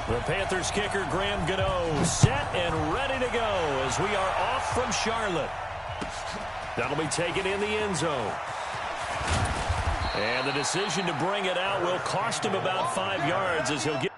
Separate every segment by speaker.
Speaker 1: The Panthers kicker, Graham Gano, set and ready to go as we are off from Charlotte. That'll be taken in the end zone. And the decision to bring it out will cost him about 5 yards as he'll get.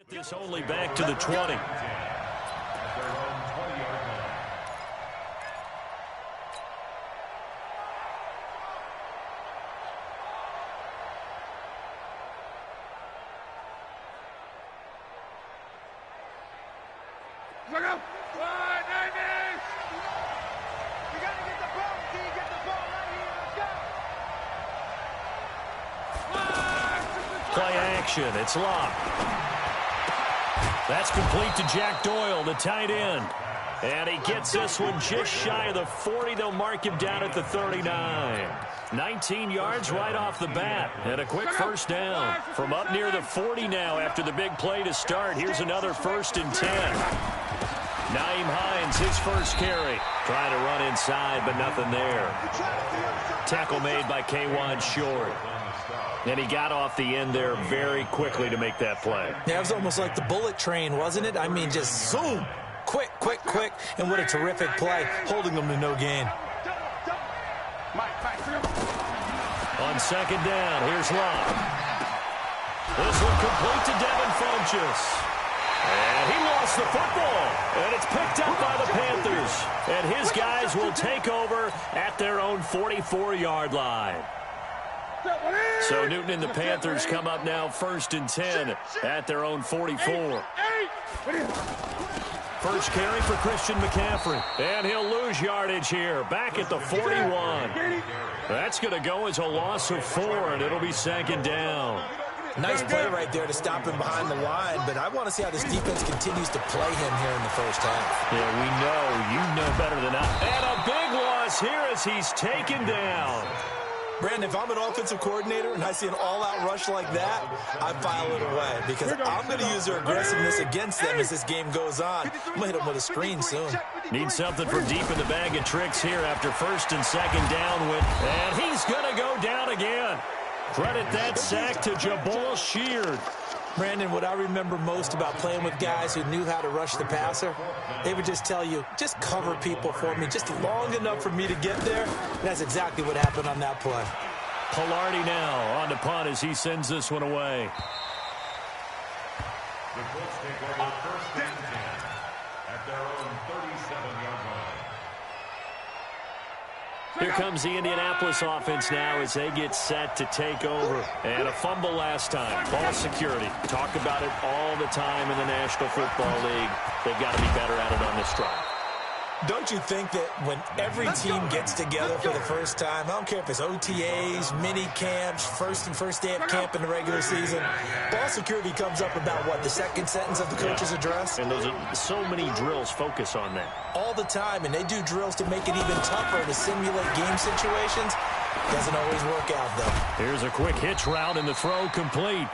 Speaker 1: This only back to the 20.
Speaker 2: Look up!
Speaker 1: Play action. It's locked. That's complete to Jack Doyle, the tight end. And he gets this one just shy of the 40. They'll mark him down at the 39. 19 yards right off the bat. And a quick first down. From up near the 40 now after the big play to start. Here's another 1st and 10. Nyheim Hines, his first carry. Trying to run inside, but nothing there. Tackle made by K'Wan Short. And he got off the end there very quickly to make that play.
Speaker 3: Yeah, it was almost like the bullet train, wasn't it? I mean, just zoom. Quick, quick, quick. And what a terrific play, holding them to no gain.
Speaker 1: On second down, here's Love. This one complete to Devin Funchess. And he lost the football. And it's picked up by the Panthers. And his guys will take over at their own 44-yard line. So Newton and the Panthers come up now 1st and 10 at their own 44. First carry for Christian McCaffrey. And he'll lose yardage here. Back at the 41. That's going to go as a loss of 4, and it'll be 2nd down.
Speaker 3: Nice play right there to stop him behind the line, but I want to see how this defense continues to play him here in the first half.
Speaker 1: Yeah, we know. You know better than I. And a big loss here as he's taken down.
Speaker 3: Brandon, if I'm an offensive coordinator and I see an all-out rush like that, I file it away because I'm going to use their aggressiveness against them as this game goes on. I'm going to hit them with a screen soon.
Speaker 1: Need something from deep in the bag of tricks here after 1st and 2nd down with. And he's going to go down again. Credit that sack to Jabal Sheard.
Speaker 3: Brandon, what I remember most about playing with guys who knew how to rush the passer, they would just tell you, just cover people for me, just long enough for me to get there. And that's exactly what happened on that play.
Speaker 1: Pilardi now on the punt as he sends this one away.
Speaker 2: The Colts take over 1st and 10 at their own 37-yard line.
Speaker 1: Here comes the Indianapolis offense now as they get set to take over. And a fumble last time. Ball security. Talk about it all the time in the National Football League. They've got to be better at it on this drive.
Speaker 3: Don't you think that when every team gets together for the first time, I don't care if it's OTAs, mini camps, first day of camp in the regular season, ball security comes up about, what, the second sentence of the coach's address?
Speaker 1: And those are so many drills focus on that.
Speaker 3: All the time, and they do drills to make it even tougher to simulate game situations. Doesn't always work out, though.
Speaker 1: Here's a quick hitch route and the throw complete.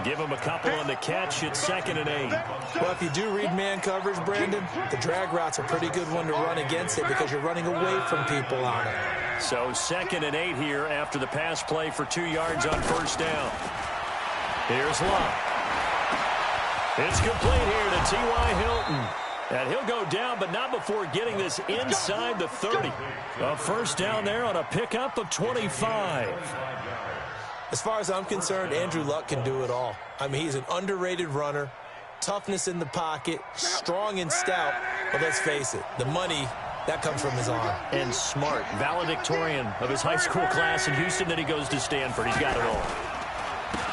Speaker 1: Give him a couple on the catch. It's 2nd and 8.
Speaker 3: Well, if you do read man coverage, Brandon, the drag route's a pretty good one to run against it because you're running away from people on it.
Speaker 1: So 2nd and 8 here after the pass play for 2 yards on 1st down. Here's Love. It's complete here to T.Y. Hilton. And he'll go down, but not before getting this inside the 30. A first down there on a pickup of 25.
Speaker 3: As far as I'm concerned, Andrew Luck can do it all. I mean, he's an underrated runner, toughness in the pocket, strong and stout. But let's face it, the money, that comes from his arm.
Speaker 1: And smart, valedictorian of his high school class in Houston, then he goes to Stanford. He's got it all.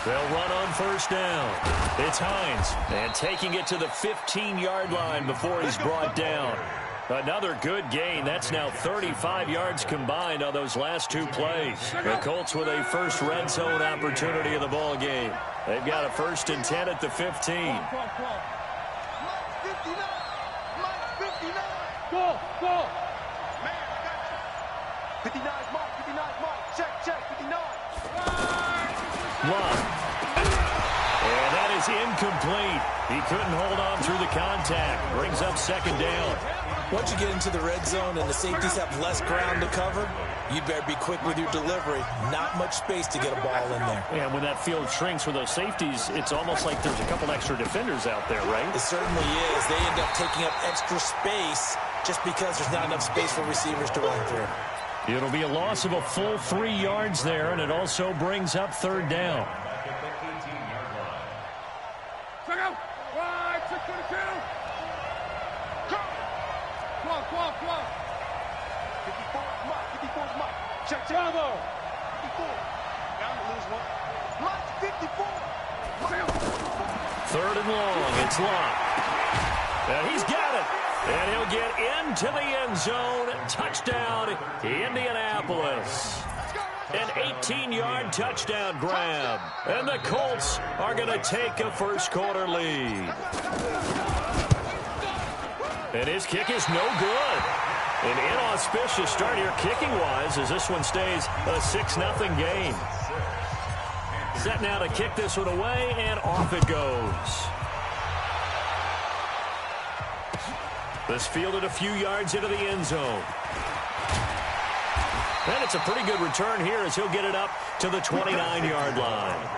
Speaker 1: They'll run on first down. It's Hines, and taking it to the 15-yard line before he's brought down. Another good gain. That's now 35 yards combined on those last two plays. The Colts with a first red zone opportunity of the ball game. They've got a 1st and 10 at the 15.
Speaker 4: Go. Man, I got you. 59's mark, 59's mark. Check, 59.
Speaker 1: One. And that is incomplete. He couldn't hold on through the contact. Brings up 2nd down.
Speaker 3: Once you get into the red zone and the safeties have less ground to cover, you better be quick with your delivery. Not much space to get a ball in there.
Speaker 1: And when that field shrinks with those safeties, it's almost like there's a couple extra defenders out there, right?
Speaker 3: It certainly is. They end up taking up extra space just because there's not enough space for receivers to run through.
Speaker 1: It'll be a loss of a full 3 yards there, and it also brings up 3rd down.
Speaker 4: Check out. 622. Come on. 54's mark. Check. 54. Down to lose one. Mark 54.
Speaker 1: 3rd and long. It's locked. And he's got it. And he'll get into the end zone. Touchdown, Indianapolis. An 18-yard touchdown grab. And the Colts are going to take a first-quarter lead. And his kick is no good. An inauspicious start here kicking-wise as this one stays a 6-0 game. Set now to kick this one away, and off it goes. This fielded a few yards into the end zone. And it's a pretty good return here as he'll get it up to the 29-yard line.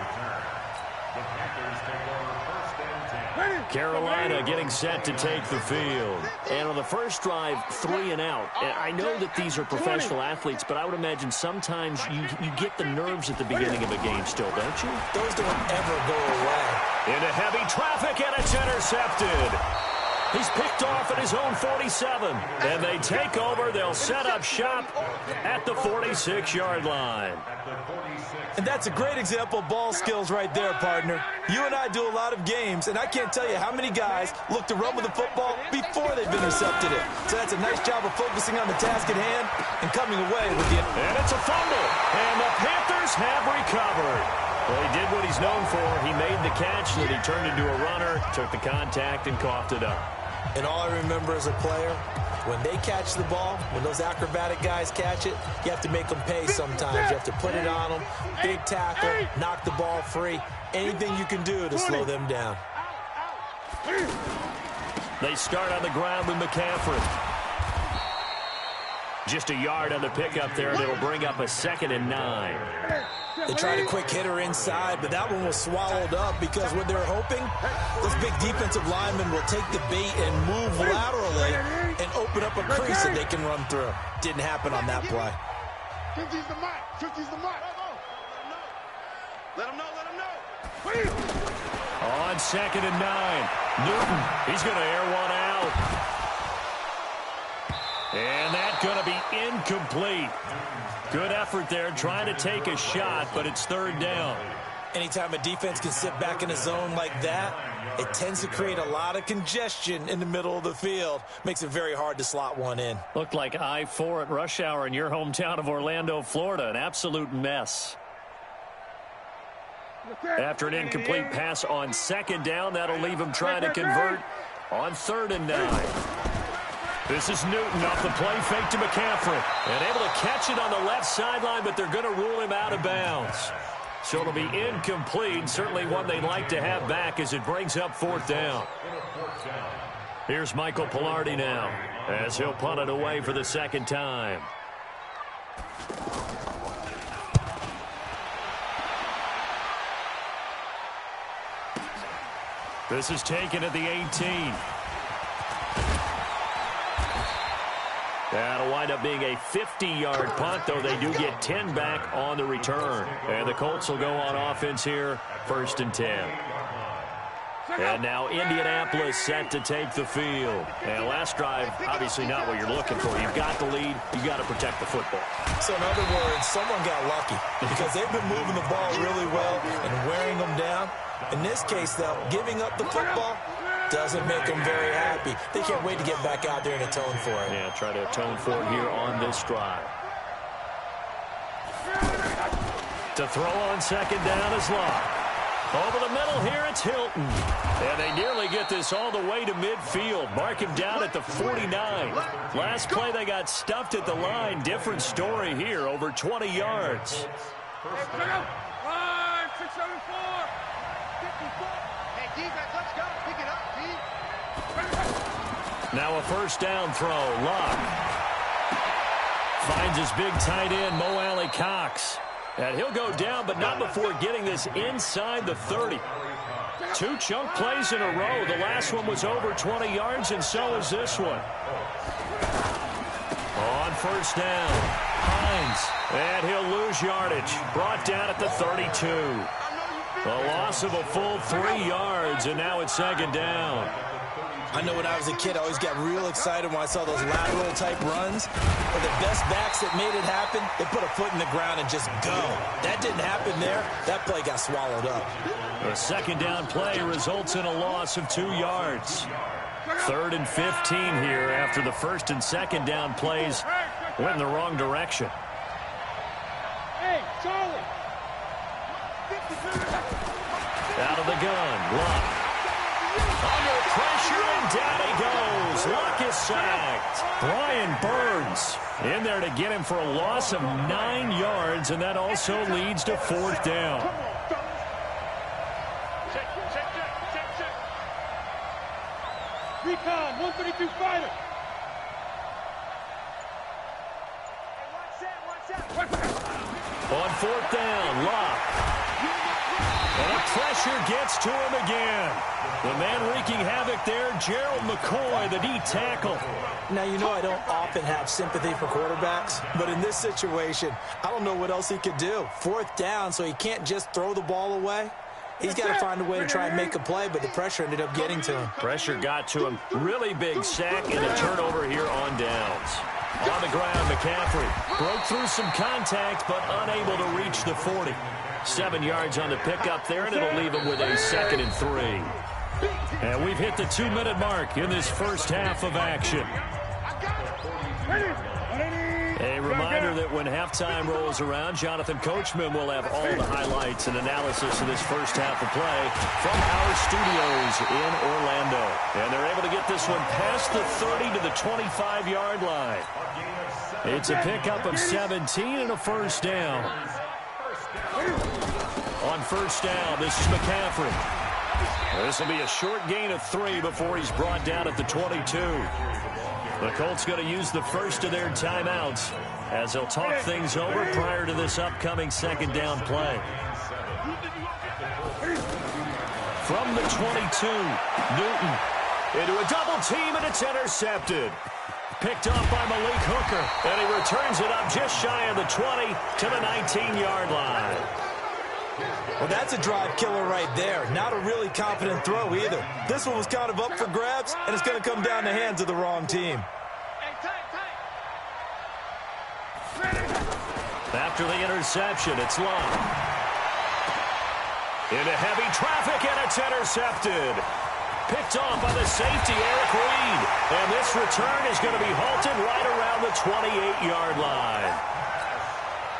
Speaker 1: Carolina getting set to take the field. And on the first drive, 3 and out. And I know that these are professional athletes, but I would imagine sometimes you get the nerves at the beginning of a game still, don't you?
Speaker 3: Those don't ever go away.
Speaker 1: Into heavy traffic, and it's intercepted. He's picked off at his own 47. And they take over. They'll set up shop at the 46-yard line.
Speaker 3: And that's a great example of ball skills right there, partner. You and I do a lot of games, and I can't tell you how many guys look to run with the football before they've intercepted it. So that's a nice job of focusing on the task at hand and coming away with the...
Speaker 1: And it's a fumble. And the Panthers have recovered. Well, he did what he's known for. He made the catch, then he turned into a runner, took the contact, and coughed it up.
Speaker 3: And all I remember as a player, when they catch the ball, when those acrobatic guys catch it, you have to make them pay sometimes. You have to put it on them, big tackle, knock the ball free, anything you can do to slow them down.
Speaker 1: They start on the ground with McCaffrey. Just a yard on the pickup there, and it'll bring up a 2nd and 9.
Speaker 3: They tried a quick hitter inside, but that one was swallowed up because what they're hoping, those big defensive linemen will take the bait and move laterally and open up a crease that they can run through. Didn't happen on that play.
Speaker 4: 50's the mark. 50's the mark. Let him know.
Speaker 1: On 2nd and 9. Newton, he's going to air one out. And that's going to be incomplete. Good effort there, trying to take a shot, but it's 3rd down.
Speaker 3: Anytime a defense can sit back in a zone like that, it tends to create a lot of congestion in the middle of the field. Makes it very hard to slot one in.
Speaker 1: Looked like I-4 at rush hour in your hometown of Orlando, Florida. An absolute mess. After an incomplete pass on 2nd down, that'll leave him trying to convert on 3rd and 9. This is Newton off the play fake to McCaffrey. And able to catch it on the left sideline, but they're going to rule him out of bounds. So it'll be incomplete. Certainly one they'd like to have back as it brings up 4th down. Here's Michael Pilardi now as he'll punt it away for the 2nd time. This is taken at the 18. That'll wind up being a 50-yard punt, though they do get 10 back on the return. And the Colts will go on offense here, 1st and 10. And now Indianapolis set to take the field. And last drive, obviously not what you're looking for. You've got the lead. You've got to protect the football.
Speaker 3: So in other words, someone got lucky because they've been moving the ball really well and wearing them down. In this case, though, giving up the football doesn't make them very happy. They can't wait to get back out there and atone for it.
Speaker 1: Yeah, try to atone for it here on this drive. To throw on second down is Locke. Over the middle here, it's Hilton. And they nearly get this all the way to midfield. Mark him down at the 49. Last play, they got stuffed at the line. Different story here, over 20 yards. Now a first down throw. Locke finds his big tight end, Mo Alley Cox. And he'll go down, but not before getting this inside the 30. 2 chunk plays in a row. The last one was over 20 yards, and so is this one. On first down, Hines. And he'll lose yardage. Brought down at the 32. A loss of a full 3 yards, and now it's second down.
Speaker 3: I know when I was a kid, I always got real excited when I saw those lateral-type runs. But the best backs that made it happen, they put a foot in the ground and just go. That didn't happen there. That play got swallowed up.
Speaker 1: A second down play results in a loss of 2 yards. 3rd and 15 here after the first and second down plays went in the wrong direction.
Speaker 4: Hey, Charlie.
Speaker 1: Out of the gun, Locke. Under pressure, and down he goes. Locke is sacked. Brian Burns in there to get him for a loss of 9 yards, and that also leads to 4th down.
Speaker 4: Check. Recon, 132 fighter.
Speaker 1: On 4th down, Locke. And the pressure gets to him again. The man wreaking havoc there, Gerald McCoy, the D tackle.
Speaker 3: Now, you know I don't often have sympathy for quarterbacks, but in this situation, I don't know what else he could do. 4th down, so he can't just throw the ball away. He's got to find a way to try and make a play, but the pressure ended up getting to him.
Speaker 1: Pressure got to him. Really big sack and a turnover here on downs. On the ground, McCaffrey broke through some contact, but unable to reach the 40. 7 yards on the pickup there, and it'll leave him with a 2nd and 3. And we've hit the 2-minute mark in this first half of action. A reminder that when halftime rolls around, Jonathan Coachman will have all the highlights and analysis of this first half of play from our studios in Orlando. And they're able to get this one past the 30 to the 25-yard line. It's a pickup of 17 and a first down. On first down, this is McCaffrey. This will be a short gain of 3 before he's brought down at the 22. The Colts going to use the first of their timeouts as they'll talk things over prior to this upcoming second down play. From the 22, Newton into a double team, and it's intercepted. Picked off by Malik Hooker, and he returns it up just shy of the 20 to the 19-yard line.
Speaker 3: Well, that's a drive killer right there. Not a really confident throw either. This one was kind of up for grabs, and it's going to come down the hands of the wrong team.
Speaker 1: After the interception, it's Locke. Into heavy traffic, and it's intercepted. Picked off by the safety, Eric Reed. And this return is going to be halted right around the 28-yard line.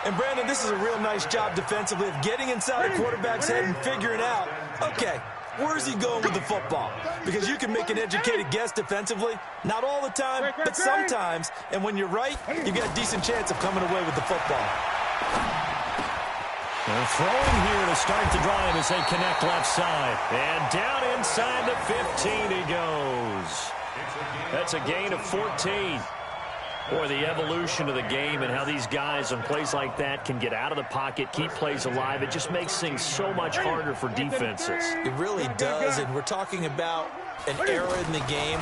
Speaker 3: And, Brandon, this is a real nice job defensively of getting inside a quarterback's head and figuring out, okay, where's he going with the football? Because you can make an educated guess defensively. Not all the time, but sometimes. And when you're right, you get a decent chance of coming away with the football.
Speaker 1: They're throwing here to start the drive as they connect left side. And down inside the 15 he goes. That's a gain of 14. Boy, the evolution of the game and how these guys on plays like that can get out of the pocket, keep plays alive, it just makes things so much harder for defenses.
Speaker 3: It really does, and we're talking about an era in the game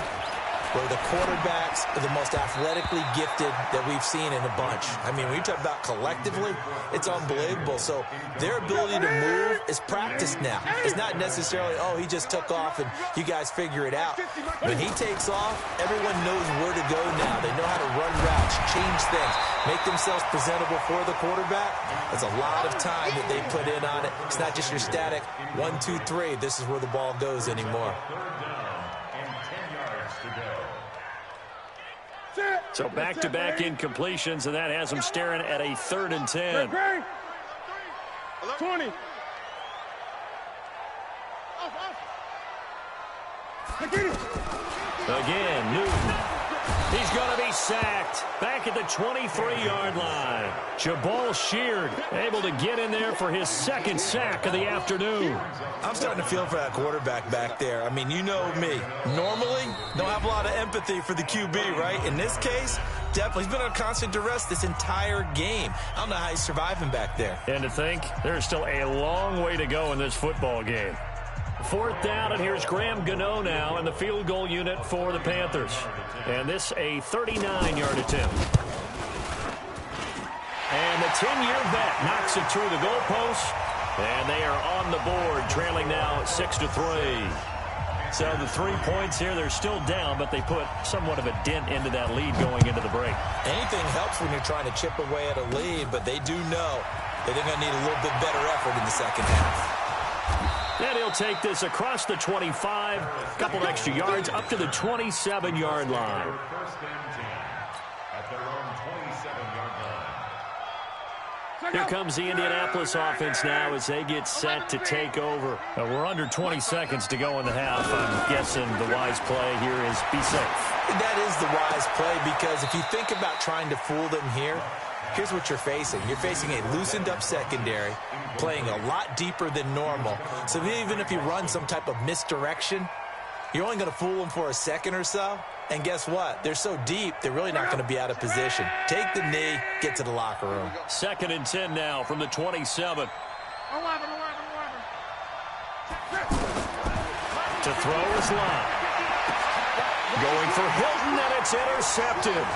Speaker 3: where the quarterbacks are the most athletically gifted that we've seen in a bunch. I mean, when you talk about collectively, it's unbelievable. So their ability to move is practiced now. It's not necessarily, oh, he just took off and you guys figure it out. When he takes off, everyone knows where to go now. They know how to run routes, change things, make themselves presentable for the quarterback. That's a lot of time that they put in on it. It's not just your static 1, 2, 3. This is where the ball goes anymore.
Speaker 1: So back-to-back incompletions, and that has them staring at a 3rd and 10.
Speaker 4: 20.
Speaker 1: Again, Newton. He's going to be sacked back at the 23-yard line. Jabal Sheard able to get in there for his 2nd sack of the afternoon.
Speaker 3: I'm starting to feel for that quarterback back there. I mean, you know me. Normally, don't have a lot of empathy for the QB, right? In this case, definitely. He's been under constant duress this entire game. I don't know how he's surviving back there.
Speaker 1: And to think, there's still a long way to go in this football game. 4th down, and here's Graham Gano now in the field goal unit for the Panthers. And this a 39-yard attempt. And the 10-year vet knocks it through the goalpost. And they are on the board, trailing now 6-3. So the 3 points here, they're still down, but they put somewhat of a dent into that lead going into the break.
Speaker 3: Anything helps when you're trying to chip away at a lead, but they do know that they're going to need a little bit better effort in the second half.
Speaker 1: And he'll take this across the 25, a couple extra yards, up to the 27-yard line. Here comes the Indianapolis offense now as they get set to take over. We're under 20 seconds to go in the half. I'm guessing the wise play here is be safe.
Speaker 3: That is the wise play, because if you think about trying to fool them here, here's what you're facing. You're facing a loosened-up secondary, playing a lot deeper than normal. So even if you run some type of misdirection, you're only going to fool them for a second or so. And guess what? They're so deep, they're really not going to be out of position. Take the knee, get to the locker room.
Speaker 1: 2nd and 10 now from the 27. To throw is Lott. Going for Hilton, and it's intercepted.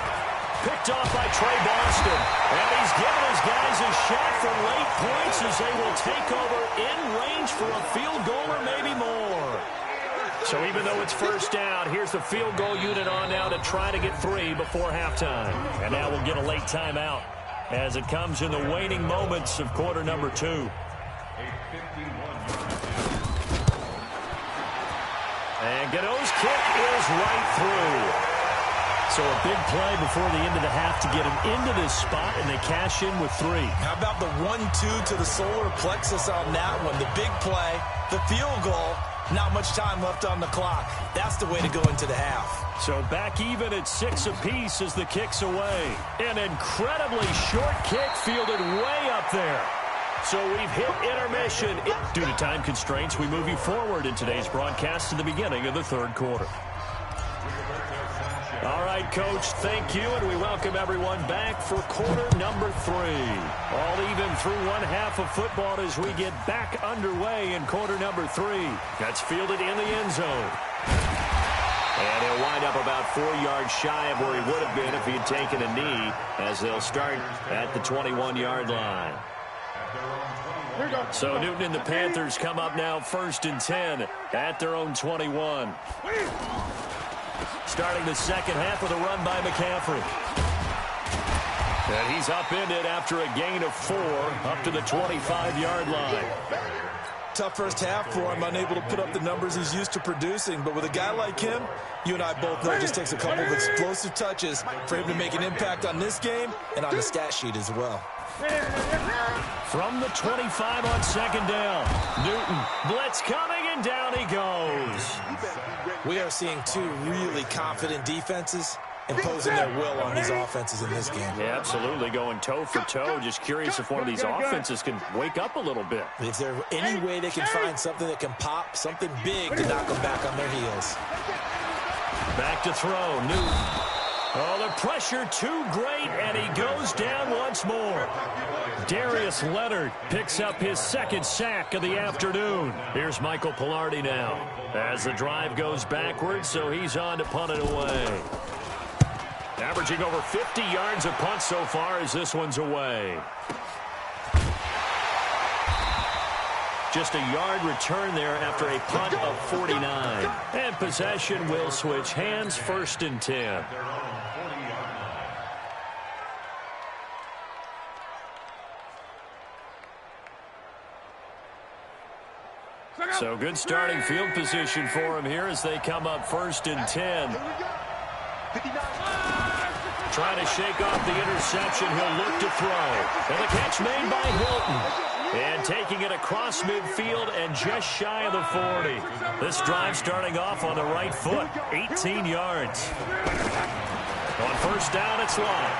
Speaker 1: Picked off by Trey Boston. And he's given his guys a shot for late points as they will take over in range for a field goal or maybe more. So even though it's 1st down, here's the field goal unit on now to try to get 3 before halftime. And now we'll get a late timeout as it comes in the waning moments of quarter number 2. And Gano's kick is right through. So a big play before the end of the half to get him into this spot, and they cash in with 3.
Speaker 3: How about the 1-2 to the solar plexus on that one? The big play, the field goal, not much time left on the clock. That's the way to go into the half.
Speaker 1: So back even at 6 apiece as the kick's away. An incredibly short kick fielded way up there. So we've hit intermission. Due to time constraints, we move you forward in today's broadcast to the beginning of the 3rd quarter. All right, Coach, thank you, and we welcome everyone back for quarter number 3. All even through one half of football as we get back underway in quarter number 3. That's fielded in the end zone. And he'll wind up about 4 yards shy of where he would have been if he had taken a knee, as they'll start at the 21-yard line. So Newton and the Panthers come up now 1st and 10 at their own 21. Starting the second half with a run by McCaffrey. And he's upended after a gain of 4 up to the 25-yard line.
Speaker 3: Tough first half for him, unable to put up the numbers he's used to producing. But with a guy like him, you and I both know it just takes a couple of explosive touches for him to make an impact on this game and on the stat sheet as well.
Speaker 1: From the 25 on 2nd down. Newton, blitz coming, and down he goes.
Speaker 3: We are seeing 2 really confident defenses imposing their will on these offenses in this game.
Speaker 1: Yeah, absolutely, going toe for toe. Just curious if one of these offenses can wake up a little bit.
Speaker 3: Is there any way they can find something that can pop, something big to knock them back on their heels?
Speaker 1: Back to throw, Newton. Oh, the pressure too great, and he goes down once more. Darius Leonard picks up his second sack of the afternoon. Here's Michael Pilardi now as the drive goes backwards, so he's on to punt it away. Averaging over 50 yards a punt so far as this one's away. Just a yard return there after a punt of 49. And possession will switch hands, 1st and 10. So good starting field position for him here as they come up 1st and 10. Trying to shake off the interception. He'll look to throw. And the catch made by Hilton. And taking it across midfield and just shy of the 40. This drive starting off on the right foot. 18 yards. On 1st down, it's Luck.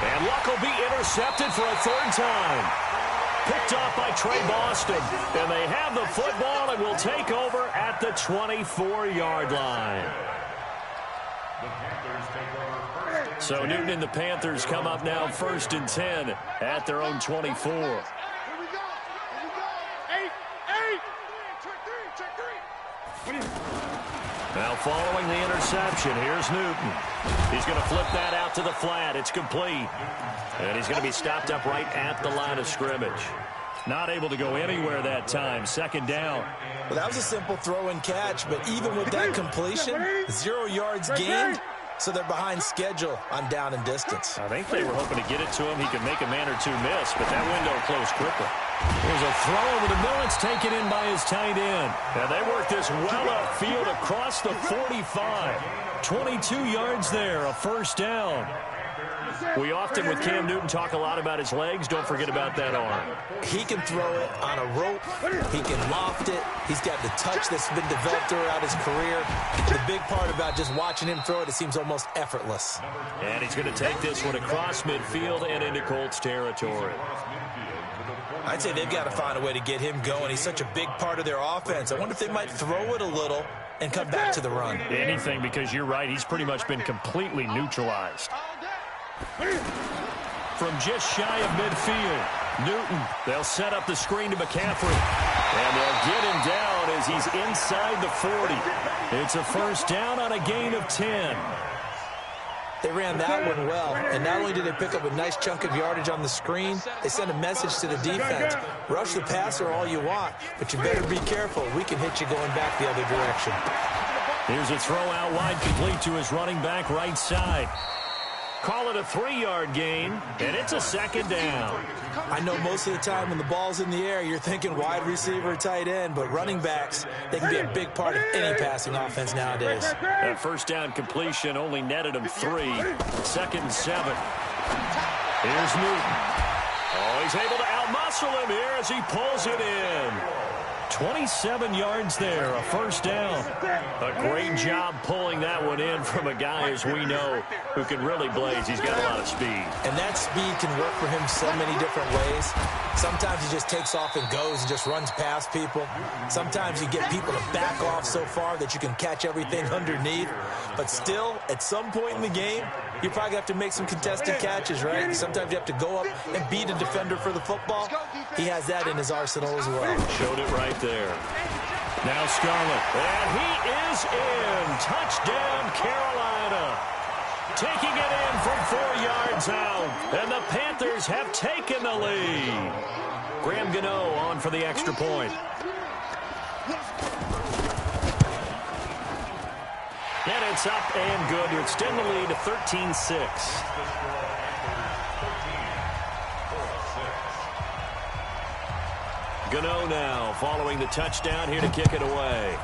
Speaker 1: And Luck will be intercepted for a 3rd time. Picked off by Trey Boston. And they have the football and will take over at the 24-yard line. So Newton and the Panthers come up now 1st and 10 at their own 24. Now following the interception, here's Newton. He's going to flip that out to the flat. It's complete. And he's going to be stopped up right at the line of scrimmage. Not able to go anywhere that time. 2nd down.
Speaker 3: Well, that was a simple throw and catch, but even with that completion, 0 yards gained, so they're behind schedule on down and distance.
Speaker 1: I think they were hoping to get it to him. He could make a man or two miss, but that window closed quickly. There's a throw over the middle. It's taken in by his tight end. And they work this well upfield across the 45. 22 yards there, a 1st down. We often, with Cam Newton, talk a lot about his legs. Don't forget about that arm.
Speaker 3: He can throw it on a rope. He can loft it. He's got the touch that's been developed throughout his career. The big part about just watching him throw it, it seems almost effortless.
Speaker 1: And he's going to take this one across midfield and into Colts territory.
Speaker 3: I'd say they've got to find a way to get him going. He's such a big part of their offense. I wonder if they might throw it a little and come back to the run.
Speaker 1: Anything, because you're right. He's pretty much been completely neutralized. From just shy of midfield, Newton, they'll set up the screen to McCaffrey. And they'll get him down as he's inside the 40. It's a 1st down on a gain of 10.
Speaker 3: They ran that one well, and not only did they pick up a nice chunk of yardage on the screen, they sent a message to the defense. Rush the passer all you want, but you better be careful. We can hit you going back the other direction.
Speaker 1: Here's a throw out wide, complete to his running back right side. Call it a 3-yard gain, and it's a 2nd down.
Speaker 3: I know most of the time when the ball's in the air, you're thinking wide receiver, tight end, but running backs, they can be a big part of any passing offense nowadays.
Speaker 1: That 1st down completion only netted him 3. 2nd and 7. Here's Newton. Oh, he's able to outmuscle him here as he pulls it in. 27 yards there, a 1st down. A great job pulling that one in from a guy, as we know, who can really blaze. He's got a lot of speed.
Speaker 3: And that speed can work for him so many different ways. Sometimes he just takes off and goes and just runs past people. Sometimes you get people to back off so far that you can catch everything underneath. But still, at some point in the game, you probably have to make some contested catches, right? Sometimes you have to go up and beat a defender for the football. He has that in his arsenal as well.
Speaker 1: Showed it right there. Now Scarlett, and he is in. Touchdown, Carolina. Taking it in from 4 yards out, and the Panthers have taken the lead. Graham Gano on for the extra point. And it's up and good to extend the lead to 13-6. Gano now following the touchdown here to kick it away.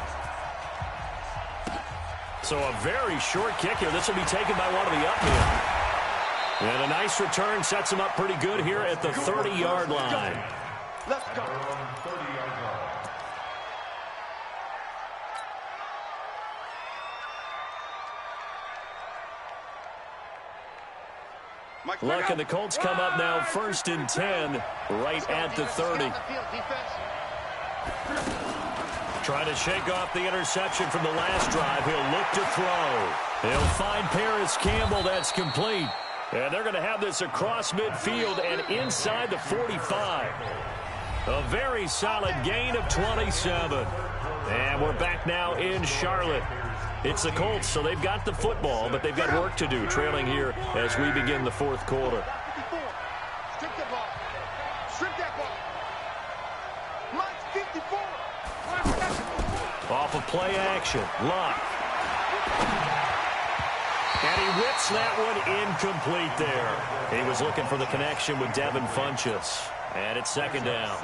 Speaker 1: So a very short kick here. This will be taken by one of the up men. And a nice return sets him up pretty good here at the 30-yard line.
Speaker 4: Let's go.
Speaker 1: Luck and the Colts come up now 1st and 10 right at the 30. Trying to shake off the interception from the last drive. He'll look to throw. He'll find Paris Campbell. That's complete. And they're going to have this across midfield and inside the 45. A very solid gain of 27. And we're back now in Charlotte. It's the Colts, so they've got the football, but they've got work to do, trailing here as we begin the fourth quarter.
Speaker 4: Strip that ball. Strip that ball. Mike's 54.
Speaker 1: Off of play action. Luck. And he whips that one incomplete there. He was looking for the connection with Devin Funchess. And it's second down.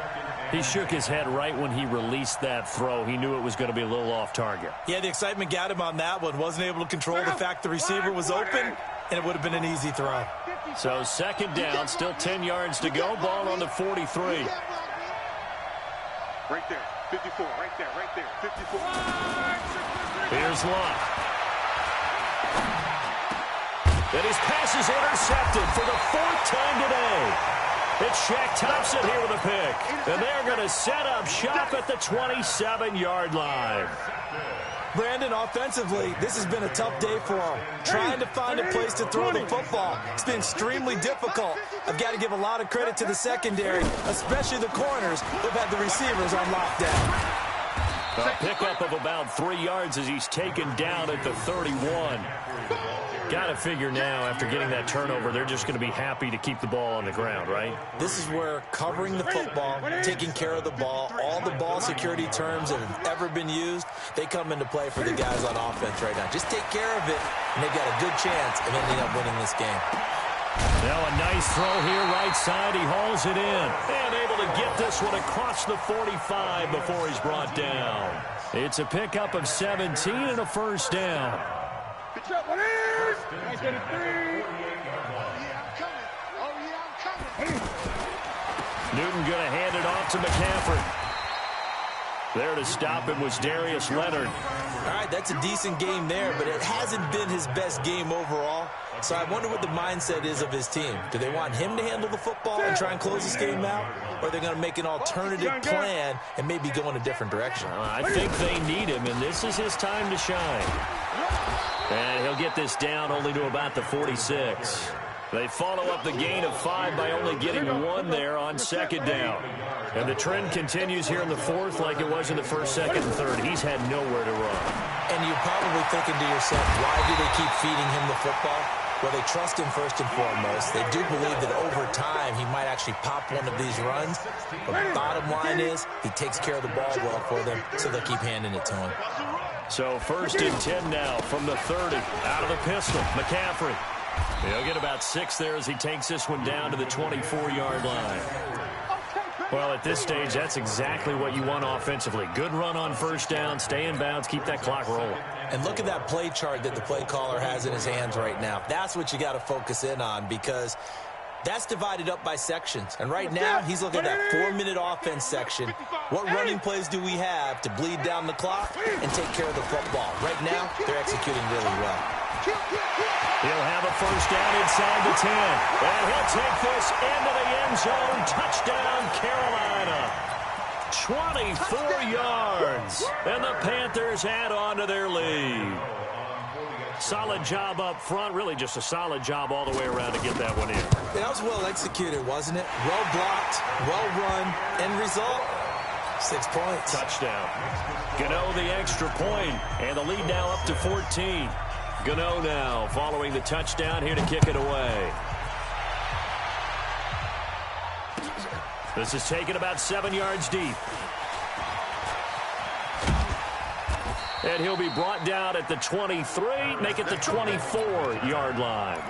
Speaker 1: He shook his head right when he released that throw. He knew it was going to be a little off target.
Speaker 3: Yeah, the excitement got him on that one. Wasn't able to control the fact the receiver was open, and it would have been an easy throw.
Speaker 1: So second down, still 10 yards to go. Ball on the 43.
Speaker 4: Right there. 54. Right there. 54.
Speaker 1: Here's Luck. And his pass is intercepted for the fourth time today. It's Shaq Thompson here with a pick. And they're going to set up shop at the 27-yard line.
Speaker 3: Brandon, offensively, this has been a tough day for him. Trying to find a place to throw the football. It's been extremely difficult. I've got to give a lot of credit to the secondary, especially the corners who've had the receivers on lockdown.
Speaker 1: A pickup of about 3 yards as he's taken down at the 31. Got to figure now, after getting that turnover, they're just going to be happy to keep the ball on the ground, right?
Speaker 3: This is where covering the football, taking care of the ball, all the ball security terms that have ever been used, they come into play for the guys on offense right now. Just take care of it, and they've got a good chance of ending up winning this game.
Speaker 1: Now a nice throw here, right side. He hauls it in. And able to get this one across the 45 before he's brought down. It's a pickup of 17 and a first down.
Speaker 4: Good job, what is? 33. Oh, yeah, I'm coming.
Speaker 1: Newton going to hand it off to McCaffrey. There to stop him was Darius Leonard.
Speaker 3: All right, that's a decent game there, but it hasn't been his best game overall. So I wonder what the mindset is of his team. Do they want him to handle the football and try and close this game out? Or are they going to make an alternative plan and maybe go in a different direction?
Speaker 1: I think they need him, and this is his time to shine. And he'll get this down only to about the 46. They follow up the gain of 5 by only getting 1 there on second down. And the trend continues here in the fourth like it was in the first, second, and third. He's had nowhere to run.
Speaker 3: And you're probably thinking to yourself, why do they keep feeding him the football? Well, they trust him first and foremost. They do believe that over time he might actually pop one of these runs. But bottom line is he takes care of the ball well for them, so they'll keep handing it to him.
Speaker 1: So first and 10 now from the 30. Out of the pistol, McCaffrey. He'll get about 6 there as he takes this one down to the 24-yard line. Well, at this stage, that's exactly what you want offensively. Good run on first down, stay in bounds, keep that clock rolling.
Speaker 3: And look at that play chart that the play caller has in his hands right now. That's what you got to focus in on, because that's divided up by sections. And right now, he's looking at that 4-minute offense section. What running plays do we have to bleed down the clock and take care of the football? Right now, they're executing really well.
Speaker 1: He'll have a first down inside the 10. And he'll take this into the end zone. Touchdown, Carolina. 24 yards. And the Panthers add on to their lead. Solid job up front. Really just a solid job all the way around to get that one in.
Speaker 3: That was well executed, wasn't it? Well blocked, well run. End result, 6 points.
Speaker 1: Touchdown. Gano the extra point. And the lead now up to 14. Gano now following the touchdown here to kick it away. This is taken about 7 yards deep. And he'll be brought down at the 23, make it the 24-yard line.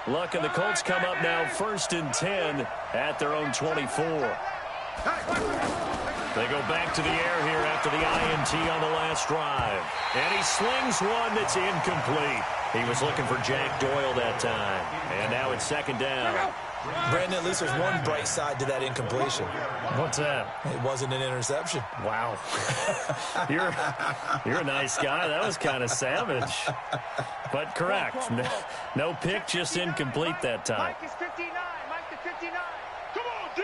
Speaker 1: Luck and the Colts come up now first and 10 at their own 24. They go back to the air here after the INT on the last drive. And he slings one that's incomplete. He was looking for Jack Doyle that time. And now it's second down.
Speaker 3: Brandon, at least there's one bright side to that incompletion.
Speaker 1: What's that?
Speaker 3: It wasn't an interception.
Speaker 1: Wow. You're a nice guy. That was kind of savage. But correct. No pick, just incomplete that time.
Speaker 4: Mike is 59. Mike to 59. Come on, D.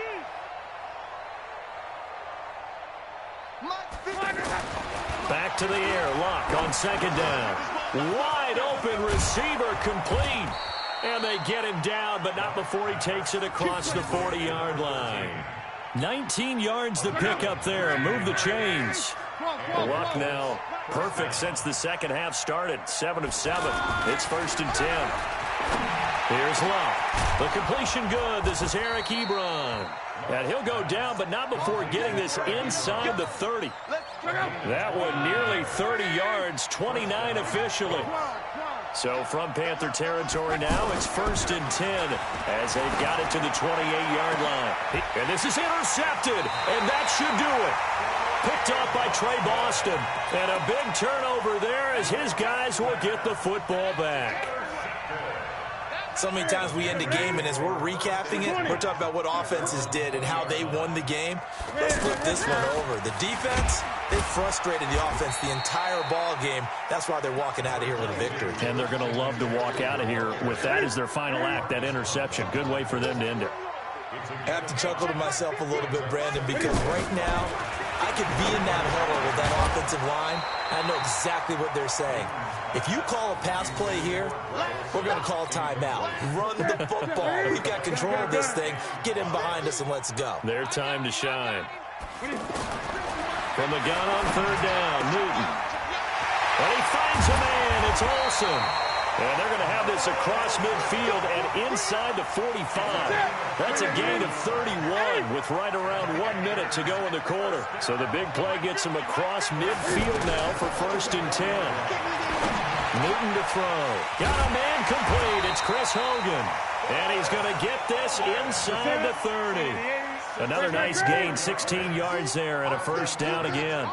Speaker 1: Back to the air. Luck on second down. Wide open receiver complete. And they get him down, but not before he takes it across the 40-yard line. 19 yards to pick up there. Move the chains. Luck now perfect since the second half started. 7 of 7. It's 1st and 10. Here's Luck. The completion good. This is Eric Ebron. And he'll go down, but not before getting this inside the 30. That one nearly 30 yards, 29 officially. So from Panther territory now, it's 1st and 10 as they've got it to the 28-yard line. And this is intercepted, and that should do it. Picked up by Trey Boston. And a big turnover there as his guys will get the football back.
Speaker 3: So many times we end a game, and as we're recapping it, we're talking about what offenses did and how they won the game. Let's flip this one over. The defense, they frustrated the offense the entire ball game. That's why they're walking out of here with a victory.
Speaker 1: And they're going to love to walk out of here with that as their final act, that interception. Good way for them to end it.
Speaker 3: I have to chuckle to myself a little bit, Brandon, because right now I could be in that huddle with that offensive line. I know exactly what they're saying. If you call a pass play here, we're going to call timeout. Run the football. We've got control of this thing. Get him behind us and let's go.
Speaker 1: Their time to shine. From the gun on 3rd down, Newton. And he finds a man. It's Olsen. And they're going to have this across midfield and inside the 45. That's a gain of 31 with right around 1 minute to go in the quarter. So the big play gets him across midfield now for 1st and 10. Newton to throw. Got a man complete. It's Chris Hogan. And he's going to get this inside the 30. Another nice gain, 16 yards there and a 1st down again.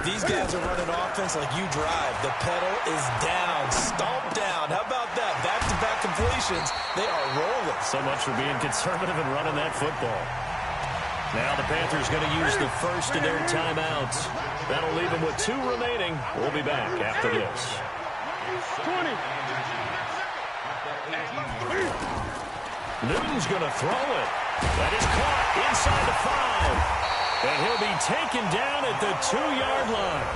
Speaker 3: These guys are running offense like you drive. The pedal is down, stomp down. How about that? Back-to-back completions. They are rolling.
Speaker 1: So much for being conservative and running that football. Now the Panthers going to use the first of their timeouts. That'll leave them with 2 remaining. We'll be back after this.
Speaker 4: 20.
Speaker 1: Newton's going to throw it. That is caught inside the 5. And he'll be taken down at the 2-yard line.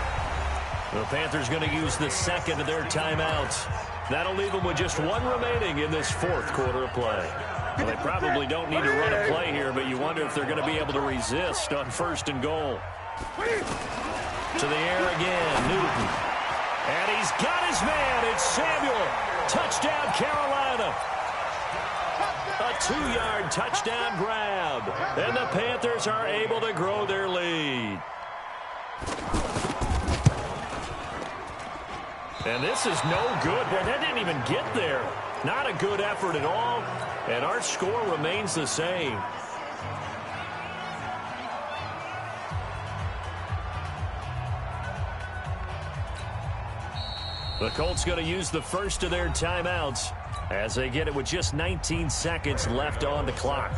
Speaker 1: The Panthers going to use the second of their timeouts. That'll leave them with just 1 remaining in this 4th quarter of play. Well, they probably don't need to run a play here, but you wonder if they're going to be able to resist on 1st and goal. To the air again, Newton. And he's got his man. It's Samuel. Touchdown, Carolina. A 2-yard touchdown grab. And the Panthers are able to grow their lead. And this is no good. Boy, that didn't even get there. Not a good effort at all. And our score remains the same. The Colts going to use the first of their timeouts as they get it with just 19 seconds left on the clock.